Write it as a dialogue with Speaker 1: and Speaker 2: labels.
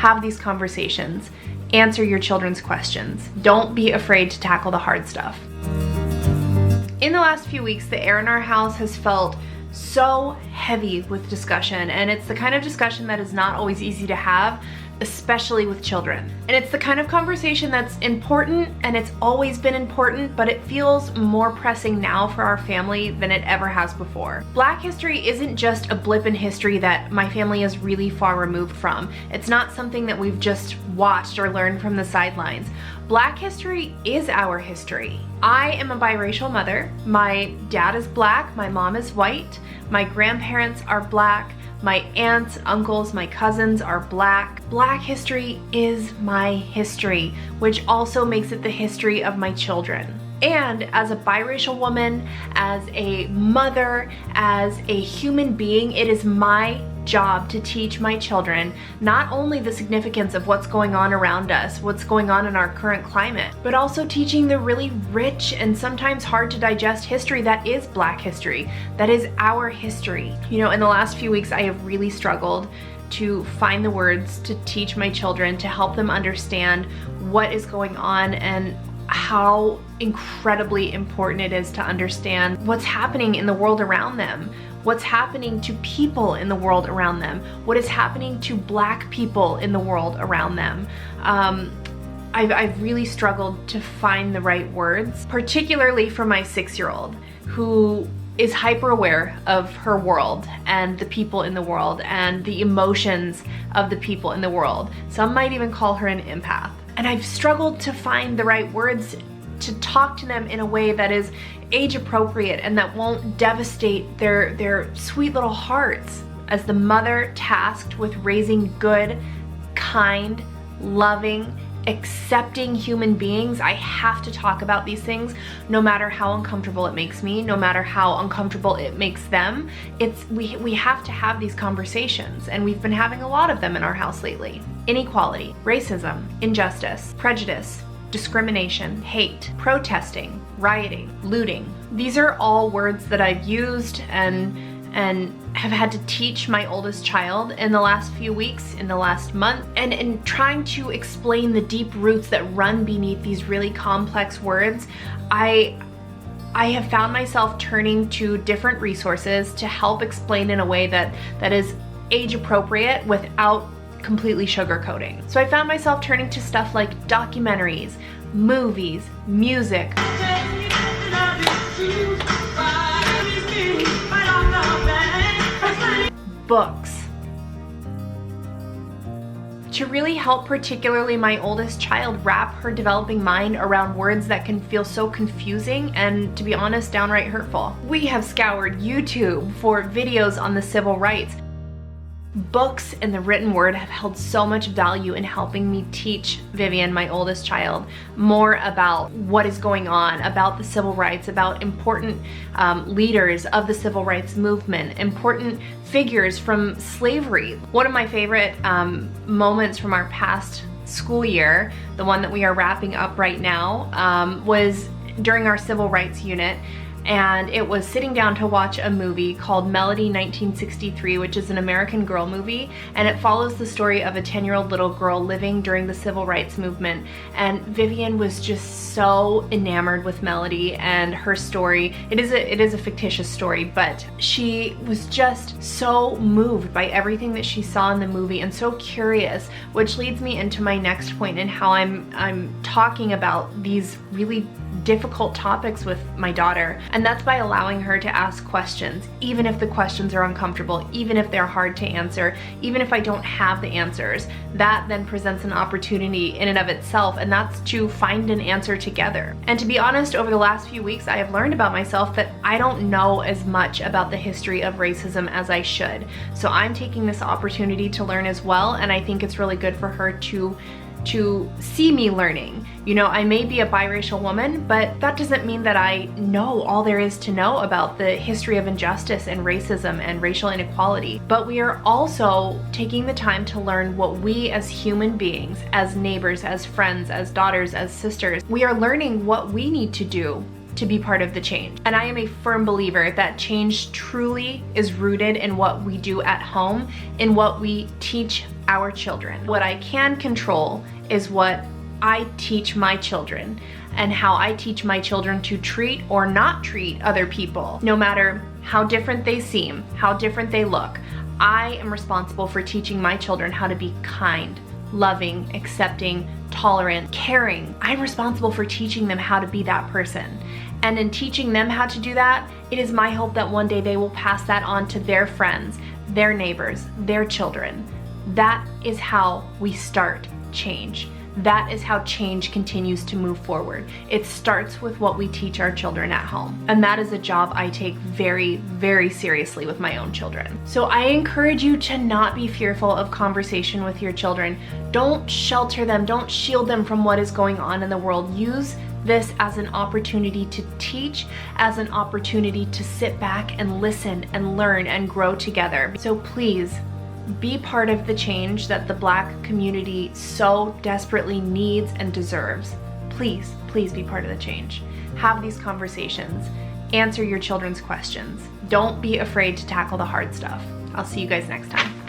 Speaker 1: Have these conversations. Answer your children's questions. Don't be afraid to tackle the hard stuff. In the last few weeks, the air in our house has felt so heavy with discussion, and it's the kind of discussion that is not always easy to have, especially with children. And it's the kind of conversation that's important, and it's always been important, but it feels more pressing now for our family than it ever has before. Black history isn't just a blip in history that my family is really far removed from. It's not something that we've just watched or learned from the sidelines. Black history is our history. I am a biracial mother. My dad is black, my mom is white, my grandparents are black, my aunts, uncles, my cousins are black. Black history is my history, which also makes it the history of my children. And as a biracial woman, as a mother, as a human being, it is my job to teach my children not only the significance of what's going on around us, what's going on in our current climate, but also teaching the really rich and sometimes hard to digest history that is Black history, that is our history. You know, in the last few weeks, I have really struggled to find the words to teach my children, to help them understand what is going on and how incredibly important it is to understand what's happening in the world around them, what's happening to people in the world around them, what is happening to Black people in the world around them. I've really struggled to find the right words, particularly for my 6-year-old, who is hyper aware of her world and the people in the world and the emotions of the people in the world. Some might even call her an empath. And I've struggled to find the right words to talk to them in a way that is age appropriate and that won't devastate their sweet little hearts. As the mother tasked with raising good, kind, loving, accepting human beings, I have to talk about these things no matter how uncomfortable it makes me, no matter how uncomfortable it makes them. We have to have these conversations, and we've been having a lot of them in our house lately. Inequality, racism, injustice, prejudice, discrimination, hate, protesting, rioting, looting. These are all words that I've used and have had to teach my oldest child in the last few weeks, in the last month, and trying to explain the deep roots that run beneath these really complex words. I have found myself turning to different resources to help explain in a way that is age appropriate without completely sugarcoating. So I found myself turning to stuff like documentaries, movies, music, books, to really help particularly my oldest child wrap her developing mind around words that can feel so confusing and, to be honest, downright hurtful. We have scoured YouTube for videos on the civil rights. Books and the written word have held so much value in helping me teach Vivian, my oldest child, more about what is going on, about the civil rights, about important leaders of the civil rights movement, important figures from slavery. One of my favorite moments from our past school year, the one that we are wrapping up right now, was during our civil rights unit. And it was sitting down to watch a movie called Melody 1963, which is an American Girl movie, and it follows the story of a 10-year-old little girl living during the civil rights movement. And Vivian was just so enamored with Melody and her story. It is a fictitious story, but she was just so moved by everything that she saw in the movie and so curious, which leads me into my next point in how I'm talking about these really difficult topics with my daughter, and that's by allowing her to ask questions, even if the questions are uncomfortable, even if they're hard to answer, even if I don't have the answers. That then presents an opportunity in and of itself, and that's to find an answer together. And to be honest, over the last few weeks, I have learned about myself that I don't know as much about the history of racism as I should. So I'm taking this opportunity to learn as well, and I think it's really good for her to see me learning. You know, I may be a biracial woman, but that doesn't mean that I know all there is to know about the history of injustice and racism and racial inequality. But we are also taking the time to learn what we as human beings, as neighbors, as friends, as daughters, as sisters, we are learning what we need to do to be part of the change. And I am a firm believer that change truly is rooted in what we do at home, in what we teach our children. What I can control is what I teach my children and how I teach my children to treat or not treat other people, no matter how different they seem, how different they look. I am responsible for teaching my children how to be kind, loving, accepting, tolerant, caring. I'm responsible for teaching them how to be that person. And in teaching them how to do that, it is my hope that one day they will pass that on to their friends, their neighbors, their children. That is how we start change. That is how change continues to move forward. It starts with what we teach our children at home. And that is a job I take very, very seriously with my own children. So I encourage you to not be fearful of conversation with your children. Don't shelter them, don't shield them from what is going on in the world. Use this as an opportunity to teach, as an opportunity to sit back and listen and learn and grow together. So please, be part of the change that the Black community so desperately needs and deserves. Please, please be part of the change. Have these conversations. Answer your children's questions. Don't be afraid to tackle the hard stuff. I'll see you guys next time.